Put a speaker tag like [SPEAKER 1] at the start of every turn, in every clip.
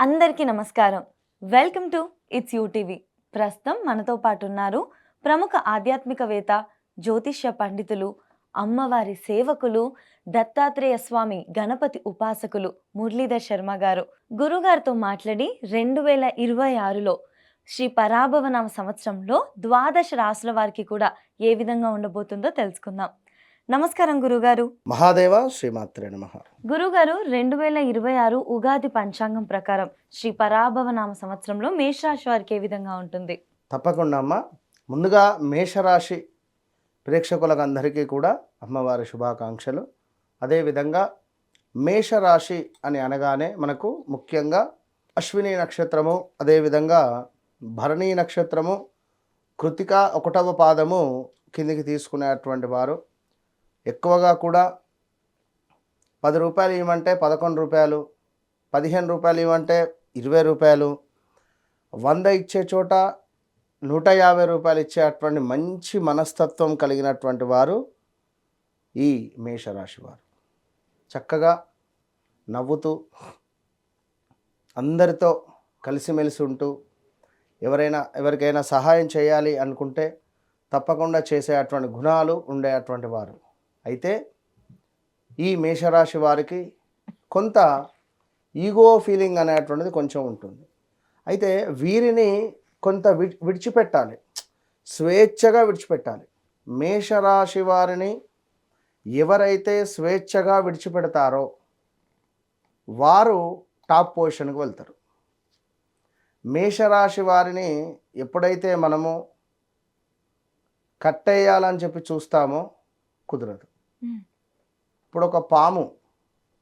[SPEAKER 1] అందరికీ నమస్కారం. Welcome to it's UTV. ప్రస్తుతం మనతో పాటు ఉన్నారు ప్రముఖ ఆధ్యాత్మికవేత్త, జ్యోతిష్య పండితులు, అమ్మవారి సేవకులు, దత్తాత్రేయ స్వామి గణపతి ఉపాసకులు మురళీధర్ శర్మ గారు. గురుగారితో మాట్లాడి 2026లో శ్రీ పరాభవనామ సంవత్సరంలో ద్వాదశ రాసుల వారికి కూడా ఏ విధంగా ఉండబోతుందో తెలుసుకుందాం. నమస్కారం గురుగారు.
[SPEAKER 2] మహాదేవ శ్రీమాత్రే నమః.
[SPEAKER 1] గురుగారు, 2026 ఉగాది పంచాంగం ప్రకారం శ్రీ పరాభవనామ సంవత్సరంలో మేషరాశి వారికి ఏ విధంగా ఉంటుంది?
[SPEAKER 2] తప్పకుండా అమ్మ. ముందుగా మేషరాశి ప్రేక్షకులకు అందరికీ కూడా అమ్మవారి శుభాకాంక్షలు. అదేవిధంగా మేషరాశి అని అనగానే మనకు ముఖ్యంగా అశ్విని నక్షత్రము, అదేవిధంగా భరణి నక్షత్రము, కృతిక 1వ పాదము కిందికి తీసుకునేటువంటి వారు. ఎక్కువగా కూడా 10 రూపాయలు ఇవ్వమంటే 11 రూపాయలు, 15 రూపాయలు ఇవ్వమంటే 20 రూపాయలు, 100 ఇచ్చే చోట 150 రూపాయలు ఇచ్చేటువంటి మంచి మనస్తత్వం కలిగినటువంటి వారు ఈ మేషరాశి వారు. చక్కగా నవ్వుతూ అందరితో కలిసిమెలిసి ఉంటూ ఎవరికైనా సహాయం చేయాలి అనుకుంటే తప్పకుండా చేసేటువంటి గుణాలు ఉండేటువంటి వారు. అయితే ఈ మేషరాశి వారికి కొంత ఈగో ఫీలింగ్ అనేటువంటిది కొంచెం ఉంటుంది. అయితే వీరిని కొంత విడిచిపెట్టాలి, స్వేచ్ఛగా విడిచిపెట్టాలి. మేషరాశి వారిని ఎవరైతే స్వేచ్ఛగా విడిచిపెడతారో వారు టాప్ పొజిషన్కి వెళ్తారు. మేషరాశి వారిని ఎప్పుడైతే మనము కట్టేయాలని చెప్పి చూస్తామో కుదరదు. ఇప్పుడు ఒక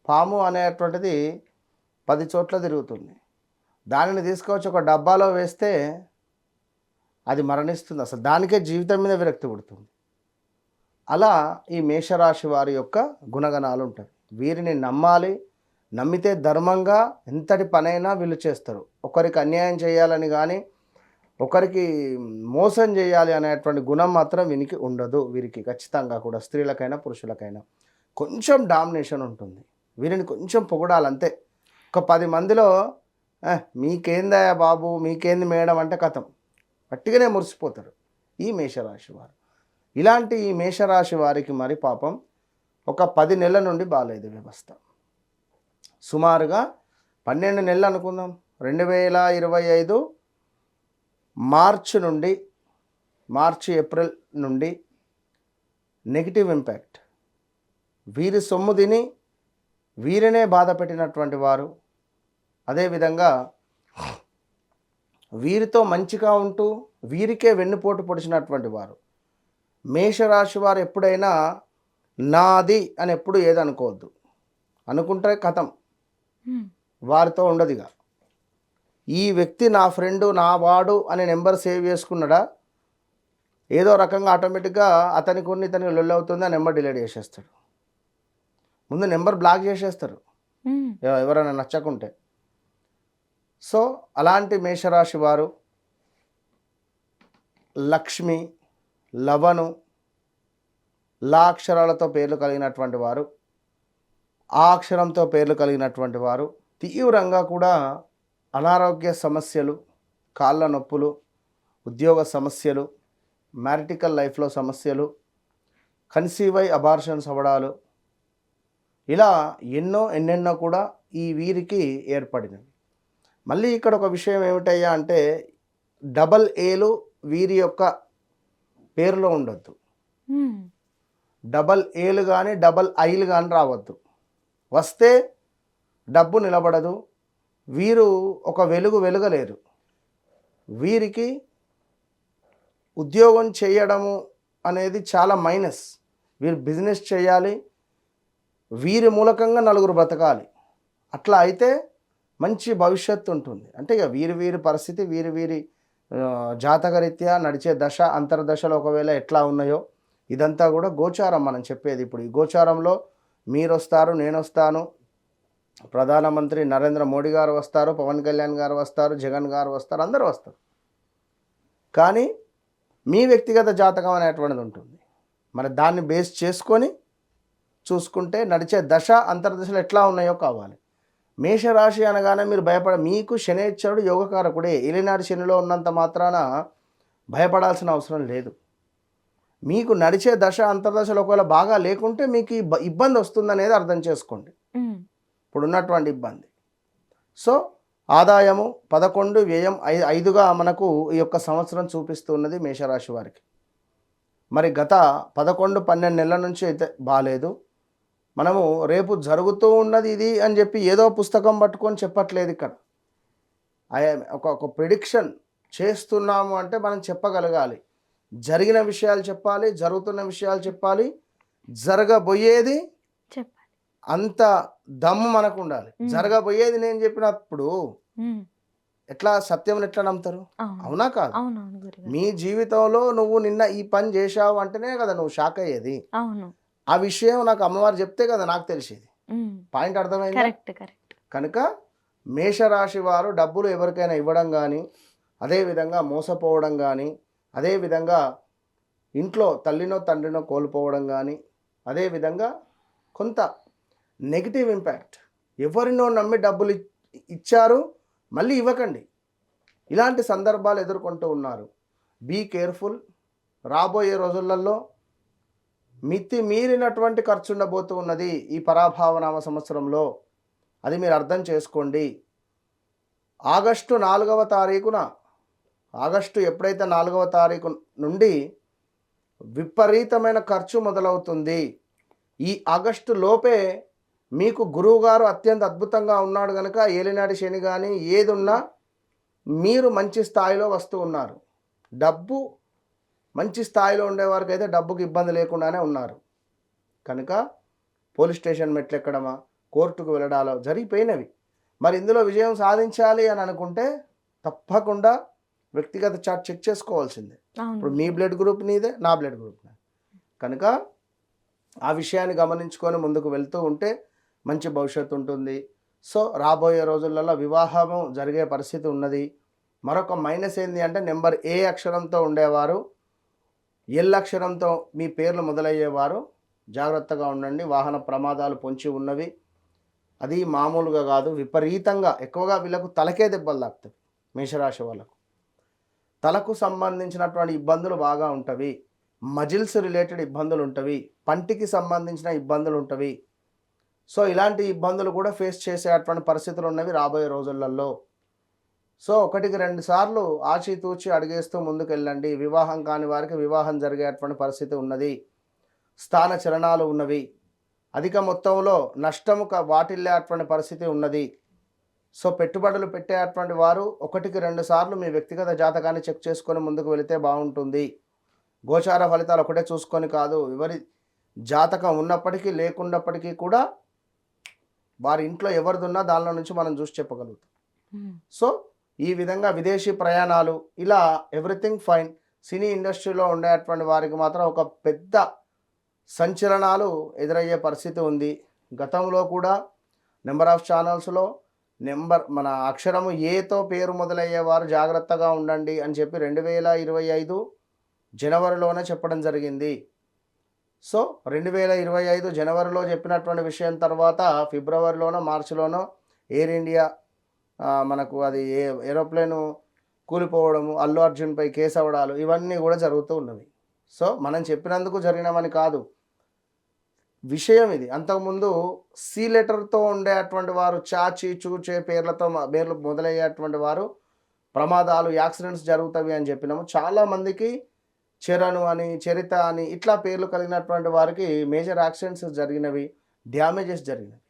[SPEAKER 2] పాము అనేటువంటిది 10 చోట్ల తిరుగుతుంది. దానిని తీసుకొచ్చి ఒక డబ్బాలో వేస్తే అది మరణిస్తుంది. అసలు దానికే జీవితం మీద విరక్తి పుడుతుంది. అలా ఈ మేషరాశి వారి యొక్క గుణగణాలు ఉంటాయి. వీరిని నమ్మాలి. నమ్మితే ధర్మంగా ఎంతటి పనైనా వీళ్ళు చేస్తారు. ఒకరికి అన్యాయం చేయాలని కానీ ఒకరికి మోసం చేయాలి అనేటువంటి గుణం మాత్రం వీరికి ఉండదు. వీరికి ఖచ్చితంగా కూడా స్త్రీలకైనా పురుషులకైనా కొంచెం డామినేషన్ ఉంటుంది. వీరిని కొంచెం పొగడాలంతే. ఒక 10 మందిలో మీకేందయ్యా బాబు, మీకేంది మేడం అంటే కథం పట్టిగానే మురిసిపోతారు ఈ మేషరాశి వారు. ఇలాంటి ఈ మేషరాశి వారికి మరి పాపం ఒక 10 నెలల నుండి బాగాలేదు వ్యవస్థ. సుమారుగా 12 నెలలు అనుకుందాం. 2025 ఏప్రిల్ నుండి నెగిటివ్ ఇంపాక్ట్. వీరి సొమ్ము తిని వీరినే బాధ పెట్టినటువంటి వారు, అదేవిధంగా వీరితో మంచిగా ఉంటూ వీరికే వెన్నుపోటు పొడిచినటువంటి వారు. మేషరాశి వారు ఎప్పుడైనా నాది అని ఎప్పుడు ఏదనుకోవద్దు. అనుకుంటే కథం, వారితో ఉండదుగా. ఈ వ్యక్తి నా ఫ్రెండు, నా వాడు అనే నెంబర్ సేవ్ చేసుకున్నాడా, ఏదో రకంగా ఆటోమేటిక్గా అతనికి ఇతనికి లొల్లి అవుతుంది, ఆ నెంబర్ డిలీట్ చేసేస్తాడు. ముందు నెంబర్ బ్లాక్ చేసేస్తారు ఎవరైనా నచ్చకుంటే. సో అలాంటి మేషరాశి వారు లక్ష్మి, లవను, లా అక్షరాలతో పేర్లు కలిగినటువంటి వారు, ఆ అక్షరంతో పేర్లు కలిగినటువంటి వారు తీవ్రంగా కూడా అనారోగ్య సమస్యలు, కాళ్ళ నొప్పులు, ఉద్యోగ సమస్యలు, మ్యారిటికల్ లైఫ్లో సమస్యలు, కన్సీవ్ అయి అబార్షన్స్ అవ్వడాలు, ఇలా ఎన్నెన్నో కూడా ఈ వీరికి ఏర్పడినవి. మళ్ళీ ఇక్కడ ఒక విషయం ఏమిటయ్యా అంటే డబల్ ఏలు వీరి యొక్క పేరులో ఉండొద్దు. డబల్ ఏలు కానీ డబల్ ఐలు కానీ రావద్దు. వస్తే డబ్బు నిలబడదు. వీరు ఒక వెలుగలేరు. వీరికి ఉద్యోగం చేయడము అనేది చాలా మైనస్. వీరు బిజినెస్ చేయాలి, వీరి మూలకంగా నలుగురు బ్రతకాలి. అట్లా అయితే మంచి భవిష్యత్తు ఉంటుంది. అంటే ఇక వీరి పరిస్థితి వీరి జాతకరీత్యా నడిచే దశ అంతర్దశలో ఒకవేళ ఎట్లా ఉన్నాయో ఇదంతా కూడా గోచారం మనం చెప్పేది. ఇప్పుడు ఈ గోచారంలో మీరు వస్తారు, నేను వస్తాను, ప్రధానమంత్రి నరేంద్ర మోడీ గారు వస్తారు, పవన్ కళ్యాణ్ గారు వస్తారు, జగన్ గారు వస్తారు, అందరూ వస్తారు. కానీ మీ వ్యక్తిగత జాతకం అనేటువంటిది ఉంటుంది. మరి దాన్ని బేస్ చేసుకొని చూసుకుంటే నడిచే దశ అంతర్దశలు ఎట్లా ఉన్నాయో కావాలి. మేషరాశి అనగానే మీరు మీకు శనేశ్వరుడు యోగకారకుడే. ఏలినాటి శనిలో ఉన్నంత మాత్రాన భయపడాల్సిన అవసరం లేదు. మీకు నడిచే దశ అంతర్దశలో ఒకవేళ బాగా లేకుంటే మీకు ఇబ్బంది వస్తుందనేది అర్థం చేసుకోండి. ఇప్పుడున్నటువంటి ఇబ్బంది. సో ఆదాయము 11, వ్యయం 5గా మనకు ఈ యొక్క సంవత్సరం చూపిస్తున్నది మేషరాశి వారికి. మరి గత 11, 12 నెలల నుంచి అయితే బాలేదు. మనము రేపు జరుగుతూ ఉన్నది ఇది అని చెప్పి ఏదో పుస్తకం పట్టుకొని చెప్పట్లేదు ఇక్కడ. ఒక ప్రిడిక్షన్ చేస్తున్నాము అంటే మనం చెప్పగలగాలి. జరిగిన విషయాలు చెప్పాలి, జరుగుతున్న విషయాలు చెప్పాలి, జరగబోయేది
[SPEAKER 1] చెప్పాలి.
[SPEAKER 2] అంత దమ్ము మనకు ఉండాలి. జరగబోయేది నేను చెప్పినప్పుడు ఎట్లా సత్యం ఎట్లా నమ్ముతారు? అవునా కాదు? మీ జీవితంలో నువ్వు నిన్న ఈ పని చేశావు అంటేనే కదా నువ్వు షాక్ అయ్యేది. ఆ విషయం నాకు అమ్మవారు చెప్తే కదా నాకు తెలిసేది. పాయింట్ అర్థమైంది. కనుక మేషరాశి వారు డబ్బులు ఎవరికైనా ఇవ్వడం కానీ, అదేవిధంగా మోసపోవడం కానీ, అదేవిధంగా ఇంట్లో తల్లినో తండ్రినో కోల్పోవడం కానీ, అదేవిధంగా కొంత నెగిటివ్ ఇంపాక్ట్, ఎవరినో నమ్మి డబ్బులు ఇచ్చారు మళ్ళీ ఇవ్వకండి, ఇలాంటి సందర్భాలు ఎదుర్కొంటూ ఉన్నారు. Be careful. రాబోయే రోజులలో మితి మీరినటువంటి ఖర్చు ఉండబోతూ ఉన్నది ఈ పరాభావనామ సంవత్సరంలో. అది మీరు అర్థం చేసుకోండి. ఆగస్టు 4వ తారీఖున, ఆగస్టు ఎప్పుడైతే 4వ తారీఖు నుండి విపరీతమైన ఖర్చు మొదలవుతుంది. ఈ ఆగస్టు లోపే మీకు గురువుగారు అత్యంత అద్భుతంగా ఉన్నాడు కనుక ఏలినాటి శని కానీ ఏది ఉన్నా మీరు మంచి స్థాయిలో వస్తూ ఉన్నారు. డబ్బు మంచి స్థాయిలో ఉండేవారికి అయితే డబ్బుకి ఇబ్బంది లేకుండానే ఉన్నారు. కనుక పోలీస్ స్టేషన్ మెట్లు ఎక్కడమా, కోర్టుకు వెళ్ళడాలో జరిగిపోయినవి. మరి ఇందులో విజయం సాధించాలి అని అనుకుంటే తప్పకుండా వ్యక్తిగత చార్ట్ చెక్ చేసుకోవాల్సిందే. ఇప్పుడు మీ బ్లడ్ గ్రూప్ నీదే, నా బ్లడ్ గ్రూప్ నాది. కనుక ఆ విషయాన్ని గమనించుకొని ముందుకు వెళ్తూ ఉంటే మంచి భవిష్యత్తు ఉంటుంది. సో రాబోయే రోజులలో వివాహము జరిగే పరిస్థితి ఉన్నది. మరొక మైనస్ ఏంటి అంటే నెంబర్ ఏ అక్షరంతో ఉండేవారు, ఎల్ అక్షరంతో మీ పేర్లు మొదలయ్యేవారు జాగ్రత్తగా ఉండండి. వాహన ప్రమాదాలు పొంచి ఉన్నవి. అది మామూలుగా కాదు, విపరీతంగా ఎక్కువగా వీళ్ళకు తలకే దెబ్బలు తాకుతాయి. మేషరాశి వాళ్ళకు తలకు సంబంధించినటువంటి ఇబ్బందులు బాగా ఉంటవి. మజిల్స్ రిలేటెడ్ ఇబ్బందులు ఉంటవి, పంటికి సంబంధించిన ఇబ్బందులు ఉంటవి. సో ఇలాంటి ఇబ్బందులు కూడా ఫేస్ చేసేటువంటి పరిస్థితులు ఉన్నవి రాబోయే రోజులలో. సో 1-2 సార్లు ఆచితూచి అడిగేస్తూ ముందుకు వెళ్ళండి. వివాహం కాని వారికి వివాహం జరిగేటువంటి పరిస్థితి ఉన్నది. స్థాన చలనాలు ఉన్నవి. అధిక మొత్తంలో నష్టము వాటిల్లేటువంటి పరిస్థితి ఉన్నది. సో పెట్టుబడులు పెట్టేటువంటి వారు 1-2 సార్లు మీ వ్యక్తిగత జాతకాన్ని చెక్ చేసుకొని ముందుకు వెళితే బాగుంటుంది. గోచార ఫలితాలు ఒకటే చూసుకొని కాదు, ఎవరి జాతకం ఉన్నప్పటికీ లేకున్నప్పటికీ కూడా వారి ఇంట్లో ఎవరిదున్నా దానిలో నుంచి మనం చూసి చెప్పగలుగుతాం. సో ఈ విధంగా విదేశీ ప్రయాణాలు ఇలా ఎవ్రీథింగ్ ఫైన్. సినీ ఇండస్ట్రీలో ఉండేటువంటి వారికి మాత్రం ఒక పెద్ద సంచలనాలు ఎదురయ్యే పరిస్థితి ఉంది. గతంలో కూడా నెంబర్ ఆఫ్ ఛానల్స్లో మన అక్షరము ఏతో పేరు మొదలయ్యేవారు జాగ్రత్తగా ఉండండి అని చెప్పి 2025 జనవరిలోనే చెప్పడం జరిగింది. సో 2025 జనవరిలో చెప్పినటువంటి విషయం తర్వాత ఫిబ్రవరిలోనో మార్చిలోనో ఎయిర్ ఇండియా మనకు అది ఏరోప్లేను కూలిపోవడము, అల్లు అర్జున్పై కేసు అవ్వడాలు ఇవన్నీ కూడా జరుగుతూ ఉన్నవి. సో మనం చెప్పినందుకు జరిగినవని కాదు విషయం ఇది. అంతకుముందు సి లెటర్తో ఉండేటువంటి వారు, చాచి చూచే పేర్లు మొదలయ్యేటువంటి వారు ప్రమాదాలు, యాక్సిడెంట్స్ జరుగుతాయి అని చెప్పినాము. చాలామందికి చరణు అని, చరిత అని ఇట్లా పేర్లు కలిగినటువంటి వారికి మేజర్ యాక్సిడెంట్స్ జరిగినవి, డ్యామేజెస్ జరిగినవి.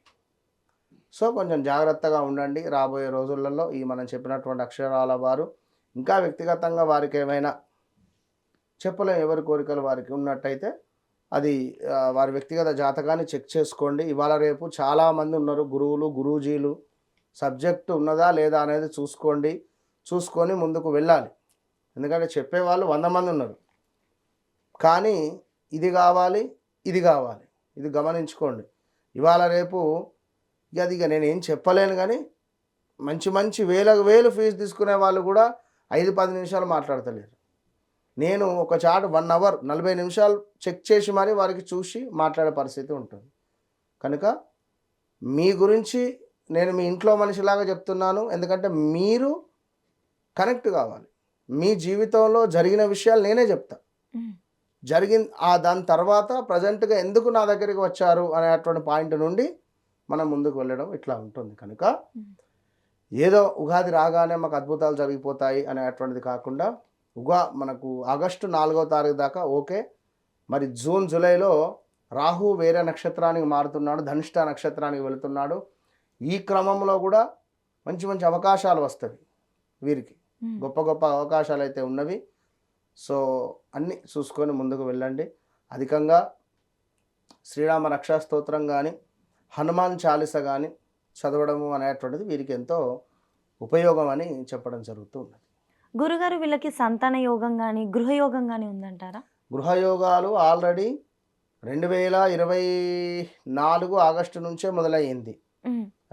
[SPEAKER 2] సో కొంచెం జాగ్రత్తగా ఉండండి రాబోయే రోజులలో. ఈ మనం చెప్పినటువంటి అక్షరాల వారు ఇంకా వ్యక్తిగతంగా వారికి ఏమైనా చెప్పలేం, ఎవరి కోరికలు వారికి ఉన్నట్టయితే అది వారి వ్యక్తిగత జాతకాన్ని చెక్ చేసుకోండి. ఇవాళ రేపు చాలామంది ఉన్నారు గురువులు, గురూజీలు. సబ్జెక్టు ఉన్నదా లేదా అనేది చూసుకొని ముందుకు వెళ్ళాలి. ఎందుకంటే చెప్పేవాళ్ళు 100 మంది ఉన్నారు, కానీ ఇది కావాలి, ఇది కావాలి, ఇది గమనించుకోండి. ఇవాళ రేపు ఇక నేనేం చెప్పలేను, కానీ మంచి వేలు ఫీజు తీసుకునే వాళ్ళు కూడా 5-10 నిమిషాలు మాట్లాడతలేరు. నేను ఒక చాట్ 1 అవర్ 40 నిమిషాలు చెక్ చేసి మరి వారికి చూసి మాట్లాడే పరిస్థితి ఉంటుంది. కనుక మీ గురించి నేను మీ ఇంట్లో మనిషిలాగా చెప్తున్నాను, ఎందుకంటే మీరు కనెక్ట్ కావాలి. మీ జీవితంలో జరిగిన విషయాలు నేనే చెప్తా. దాని తర్వాత ప్రజెంట్గా ఎందుకు నా దగ్గరికి వచ్చారు అనేటువంటి పాయింట్ నుండి మనం ముందుకు వెళ్ళడం ఇట్లా ఉంటుంది. కనుక ఏదో ఉగాది రాగానే మాకు అద్భుతాలు జరిగిపోతాయి అనేటువంటిది కాకుండా మనకు ఆగస్టు 4వ తారీఖు దాకా ఓకే. మరి జూన్ జూలైలో రాహు వేరే నక్షత్రానికి మారుతున్నాడు, ధనిష్ట నక్షత్రానికి వెళుతున్నాడు. ఈ క్రమంలో కూడా మంచి మంచి అవకాశాలు వస్తాయి వీరికి, గొప్ప గొప్ప అవకాశాలు అయితే ఉన్నవి. సో అన్నీ చూసుకొని ముందుకు వెళ్ళండి. అధికంగా శ్రీరామ రక్షా స్తోత్రం కానీ హనుమాన్ చాలీస కానీ చదవడము అనేటువంటిది వీరికి ఎంతో ఉపయోగం అని చెప్పడం జరుగుతూ ఉన్నది.
[SPEAKER 1] గురుగారు వీళ్ళకి సంతాన యోగం కానీ గృహయోగం కానీ ఉందంటారా?
[SPEAKER 2] గృహయోగాలు ఆల్రెడీ 2024 ఆగస్టు నుంచే మొదలయ్యింది.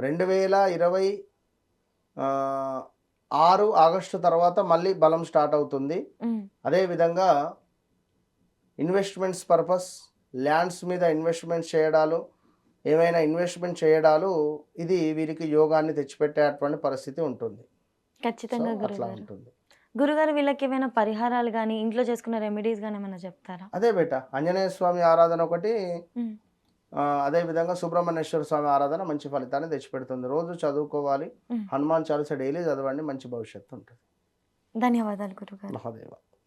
[SPEAKER 2] 2026 ఆగస్టు తర్వాత మళ్ళీ బలం స్టార్ట్ అవుతుంది. అదేవిధంగా ఇన్వెస్ట్మెంట్స్ పర్పస్, ల్యాండ్స్ మీద ఇన్వెస్ట్మెంట్ చేయడాలు, ఏమైనా ఇన్వెస్ట్మెంట్ చేయడాలు, ఇది వీరికి యోగాన్ని తెచ్చిపెట్టేటువంటి పరిస్థితి ఉంటుంది.
[SPEAKER 1] ఖచ్చితంగా
[SPEAKER 2] అట్లా
[SPEAKER 1] గురుగారు.
[SPEAKER 2] ఉంటుంది.
[SPEAKER 1] గురుగారు వీళ్ళకి ఏమైనా పరిహారాలు కానీ ఇంట్లో చేసుకున్న రెమెడీస్ కానీ ఏమైనా చెప్తారా?
[SPEAKER 2] అదే బేట, ఆంజనేయ స్వామి ఆరాధన ఒకటి, అదేవిధంగా సుబ్రహ్మణ్యేశ్వర స్వామి ఆరాధన మంచి ఫలితాన్ని తెచ్చిపెడుతుంది. రోజు చదువుకోవాలి, హనుమాన్ చాలీసా డైలీ చదవండి, మంచి భవిష్యత్తు ఉంటుంది.
[SPEAKER 1] ధన్యవాదాలు గురుగారు.
[SPEAKER 2] మహాదేవ.